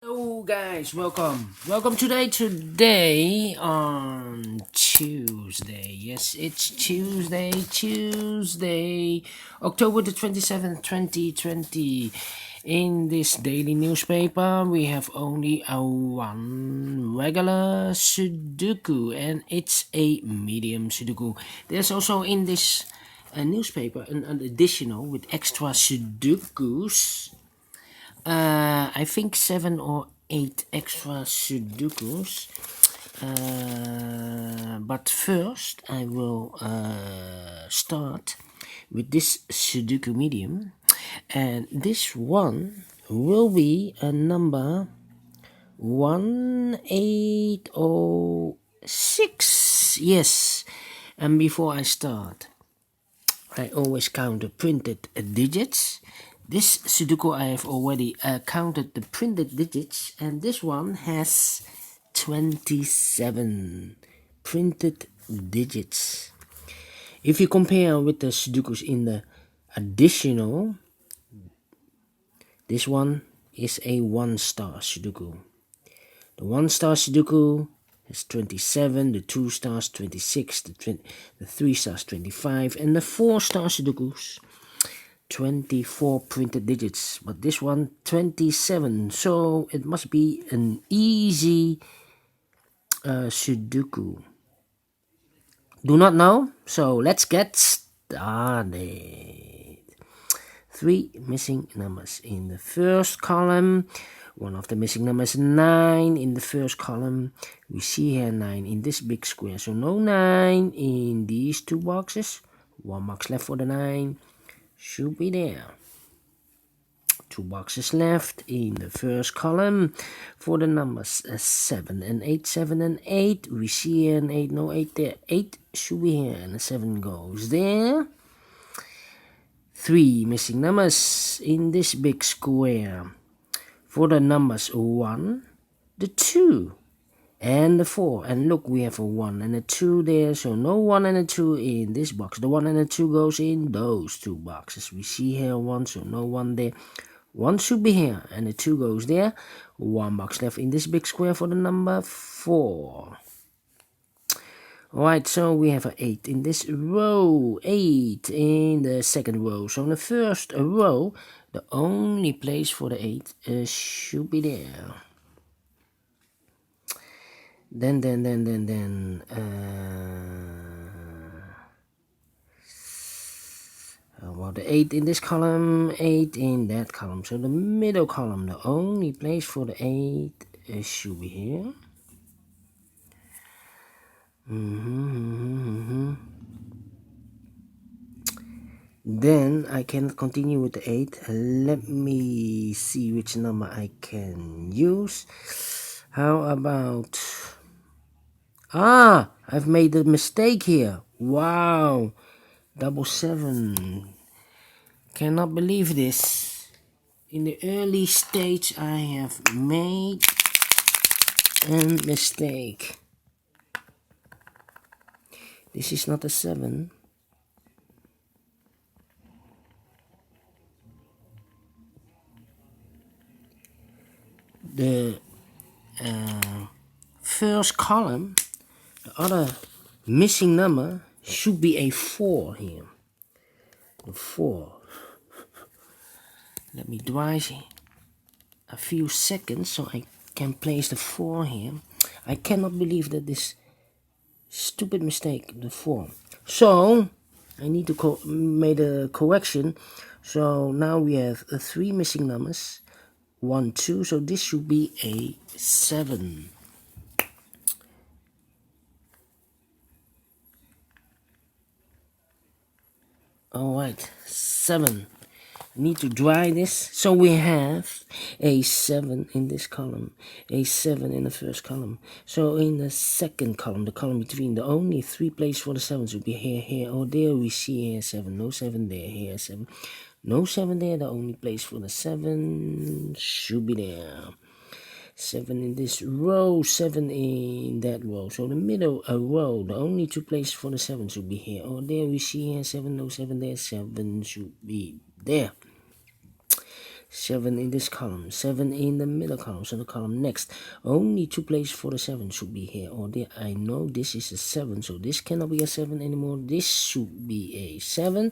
Hello guys, welcome today on Tuesday. Yes, it's Tuesday, October the 27th, 2020. In this daily newspaper we have only a one regular Sudoku, and it's a medium Sudoku. There's also in this newspaper an additional with extra Sudokus. I think 7 or 8 extra Sudokus. But first, I will start with this Sudoku Medium, and this one will be a number 1806. Yes, and before I start, I always count the printed digits. This Sudoku I have already counted the printed digits, and this one has 27 printed digits. If you compare with the Sudokus in the additional, this one is a 1-star Sudoku. The 1-star Sudoku has 27, the 2 stars 26, the 3 stars 25, and the 4-star Sudokus 24 printed digits, but this one 27, so it must be an easy Sudoku. Do not know, so let's get started. 3 missing numbers in the first column. One of the missing numbers 9 in the first column. We see here 9 in this big square, so no 9 in these 2 boxes. 1 box left for the 9. Should be there. 2 boxes left in the first column for the numbers 7 and 8. 7 and 8. We see here an 8, no 8 there. 8 should be here, and a 7 goes there. 3 missing numbers in this big square for the numbers 1, the 2, and the 4. And look, we have a 1 and a 2 there, so no 1 and a 2 in this box. The 1 and the 2 goes in those 2 boxes. We see here 1, so no 1 there. 1 should be here, and the 2 goes there. 1 box left in this big square for the number 4. Alright, so we have an 8 in this row. 8 in the second row. So in the first row, the only place for the 8 should be there. Then well, the 8 in this column, 8 in that column. So the middle column, the only place for the 8 should be here. Then I cannot continue with the 8. Let me see which number I can use. How about... I've made a mistake here. Wow. 7. Cannot believe this. In the early stage I have made a mistake. This is not a 7. The first column, the other missing number should be a 4 here. The 4. Let me dwell a few seconds so I can place the 4 here. I cannot believe that this stupid mistake, the 4. So I need to make a correction. So now we have 3 missing numbers. 1, 2, so this should be a 7. Alright, 7. I need to dry this. So we have a 7 in this column, a 7 in the first column. So in the second column, the column between, the only 3 places for the 7s would be here, here, or there. We see here 7, no 7 there, here 7. No 7 there, the only place for the 7 should be there. 7 in this row, 7 in that row. So the middle row, the only 2 places for the 7 should be here or there. We see here 7, no 7 there, 7 should be there. 7 in this column, 7 in the middle column, so the column next. Only 2 places for the 7 should be here or there. I know this is a 7, so this cannot be a 7 anymore. This should be a 7.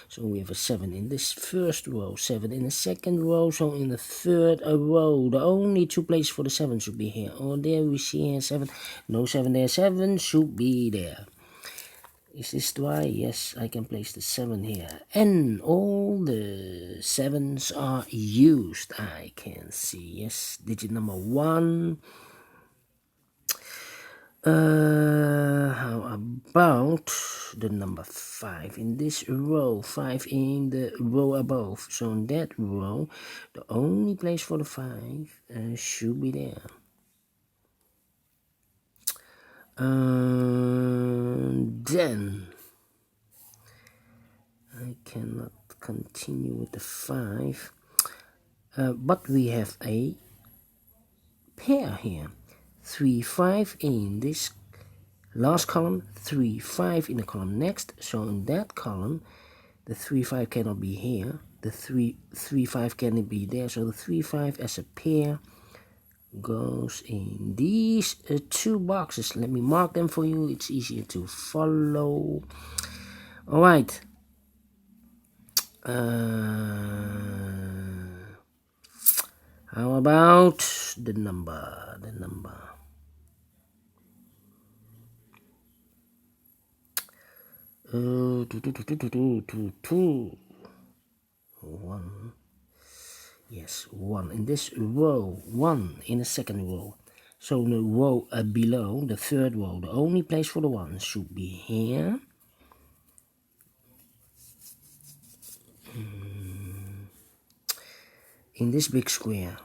So we have a 7 in this first row, 7 in the second row, so in the third row, the only 2 places for the 7 should be here or there. We see here 7, no 7 there, 7 should be there. Is this dry? Yes, I can place the 7 here. And all the 7s are used. I can see. Yes, digit number 1. How about the number 5 in this row? 5 in the row above. So in that row, the only place for the 5 should be there. Then I cannot continue with the 5, but we have a pair here. 3, 5 in this last column, 3, 5 in the column next. So in that column, the 3, 5 cannot be here. The 3, 5 cannot be there. So the 3, 5 as a pair goes in these 2 boxes. Let me mark them for you. It's easier to follow. All right. How about the number? The number. Two. 1. Yes, 1 in this row, 1 in the second row. So the row below, the third row, the only place for the 1 should be here. In this big square,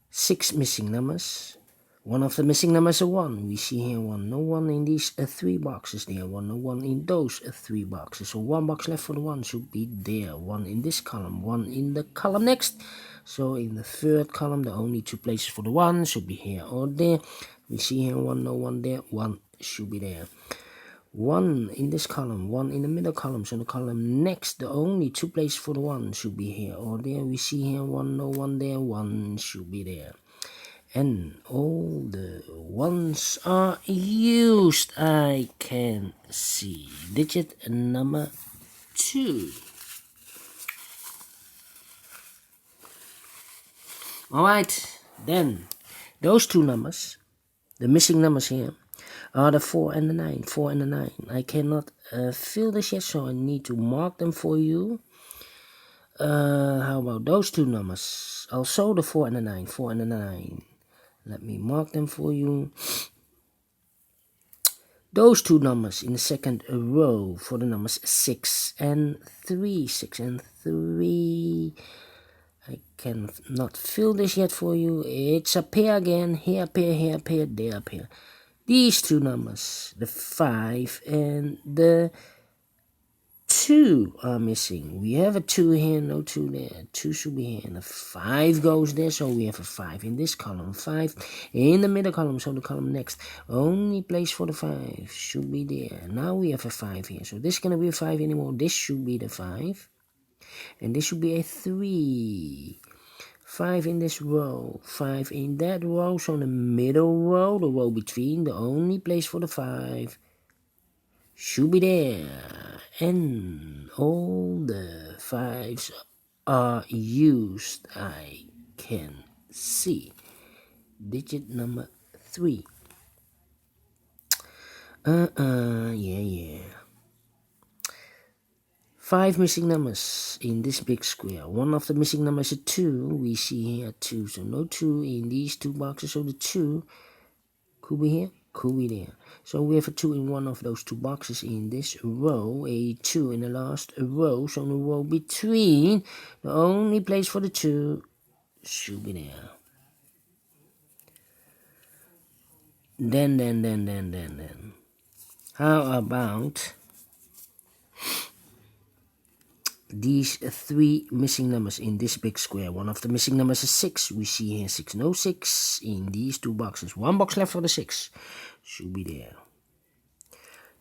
6 missing numbers. One of the missing numbers is a 1. We see here 1. No 1 in these 3 boxes there. 1, no 1 in those 3 boxes. So 1 box left for the 1 should be there. 1 in this column, 1 in the column next. So in the third column, the only 2 places for the 1 should be here or there. We see here 1, no 1 there. 1 should be there. 1 in this column, 1 in the middle column. So the column next, the only 2 places for the 1 should be here or there. We see here 1, no 1 there. 1 should be there. And all the 1s are used. I can see. Digit number 2. Alright, then those 2 numbers, the missing numbers here, are the 4 and the 9. 4 and the 9. I cannot fill this yet, so I need to mark them for you. How about those 2 numbers? Also the 4 and the 9. 4 and the 9. Let me mark them for you. Those 2 numbers in the second row for the numbers 6 and 3. 6 and 3. I cannot fill this yet for you. It's a pair again. Here pair, here pair, there pair. These 2 numbers, the 5 and the 2 are missing. We have a 2 here, no 2 there. 2 should be here, and a 5 goes there, so we have a 5 in this column. 5 in the middle column, so the column next. Only place for the 5 should be there. Now we have a 5 here, so this cannot be a 5 anymore. This should be the 5, and this should be a 3. 5 in this row, 5 in that row, so in the middle row, the row between, the only place for the 5 should be there. And all the 5s are used. I can see. Digit number 3. Yeah. 5 missing numbers in this big square. One of the missing numbers is a 2. We see here 2. So no 2 in these 2 boxes. So the 2 could be here, could be there. So we have a 2 in one of those 2 boxes in this row. A 2 in the last row. So the row between, the only place for the 2 should be there. Then. How about these 3 missing numbers in this big square? One of the missing numbers is 6. We see here 6. No 6 in these 2 boxes. 1 box left for the 6. Should be there.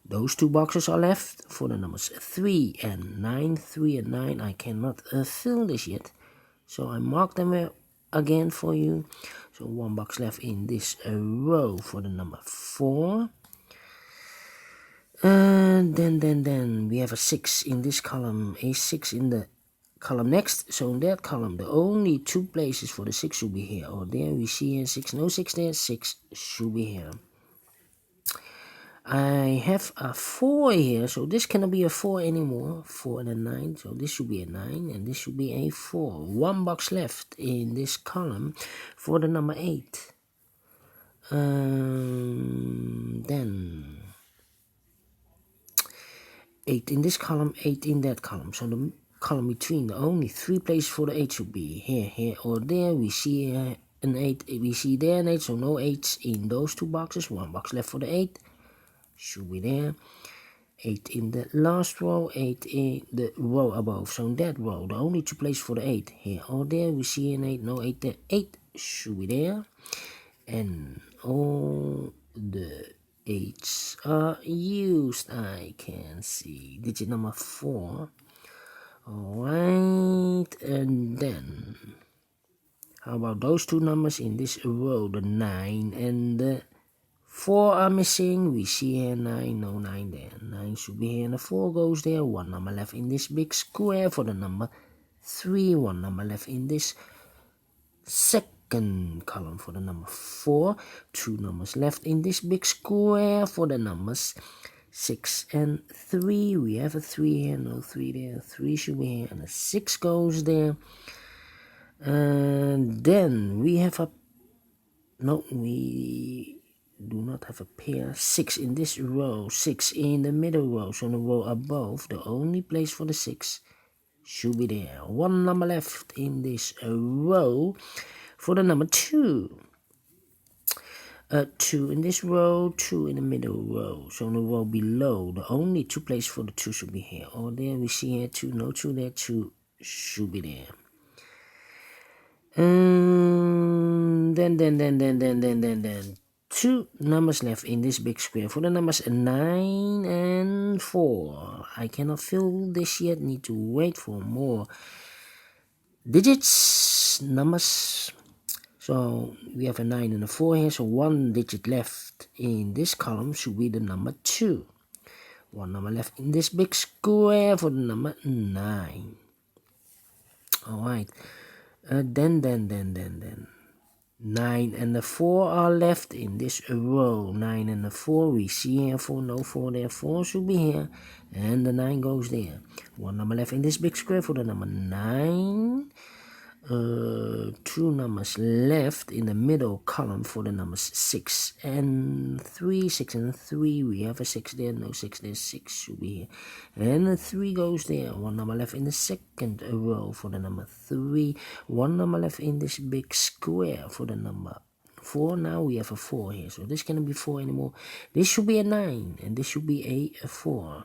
Those 2 boxes are left for the numbers 3 and 9. 3 and 9. I cannot fill this yet. So I mark them again for you. So 1 box left in this row for the number 4. And then we have a 6 in this column, a 6 in the column next. So in that column, the only 2 places for the 6 should be here or there. We see here 6, no 6 there, 6 should be here. I have a 4 here, so this cannot be a 4 anymore. 4 and a 9, so this should be a 9 and this should be a 4. 1 box left in this column for the number 8. Then 8 in this column, 8 in that column. So the column between, the only 3 places for the 8 should be here, here or there. We see an 8, we see there an 8, so no 8s in those 2 boxes. 1 box left for the 8. Should be there. 8 in the last row, 8 in the row above. So in that row, the only 2 places for the 8. Here or there, we see an 8, no 8 there. 8 should be there. And all the 8s are used. I can see digit number 4. Alright, and then how about those 2 numbers in this row, the 9 and the 4 are missing. We see here 9, no 9 there. 9 should be here and the 4 goes there. 1 number left in this big square for the number 3. 1 number left in this second column for the number 4. 2 numbers left in this big square for the numbers 6 and 3. We have a 3 here, no 3 there. 3 should be here and a 6 goes there. And then we have a, no, we do not have a pair. 6 in this row, 6 in the middle row, so in the row above, the only place for the 6 should be there. 1 number left in this row for the number 2. 2 in this row, 2 in the middle row, so in the row below, the only 2 places for the 2 should be here or there. We see here 2, no 2 there, 2 should be there. Then 2 numbers left in this big square for the numbers 9 and 4. I cannot fill this yet, need to wait for more digits, numbers. So we have a 9 and a 4 here, so 1 digit left in this column should be the number 2. 1 number left in this big square for the number 9. Alright, then 9 and the 4 are left in this row. 9 and the 4, we see here 4, no 4 there, 4 should be here, and the 9 goes there. 1 number left in this big square for the number 9. 2 numbers left in the middle column for the numbers 6 and 3. 6 and 3, we have a 6 there, no 6 there, 6 should be here, and the 3 goes there. 1 number left in the second row for the number 3. 1 number left in this big square for the number 4. Now we have a 4 here, so this cannot be 4 anymore. This should be a 9 and this should be a 4.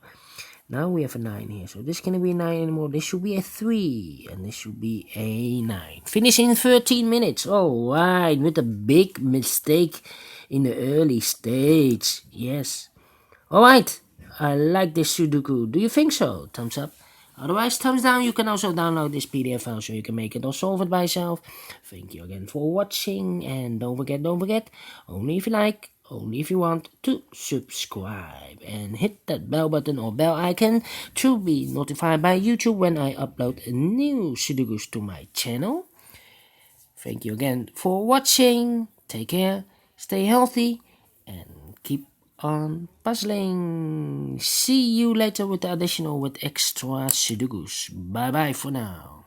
Now we have a 9 here, so this cannot be a 9 anymore. This should be a 3, and this should be a 9. Finishing in 13 minutes. Alright, with a big mistake in the early stage. Yes. Alright, I like this Sudoku. Do you think so? Thumbs up. Otherwise, thumbs down. You can also download this PDF file so you can make it or solve it by yourself. Thank you again for watching, and don't forget, only if you like, only if you want to subscribe and hit that bell button or bell icon to be notified by YouTube when I upload new Sudokus to my channel. Thank you again for watching. Take care, stay healthy, and keep on puzzling. See you later with the additional with extra Sudokus. Bye bye for now.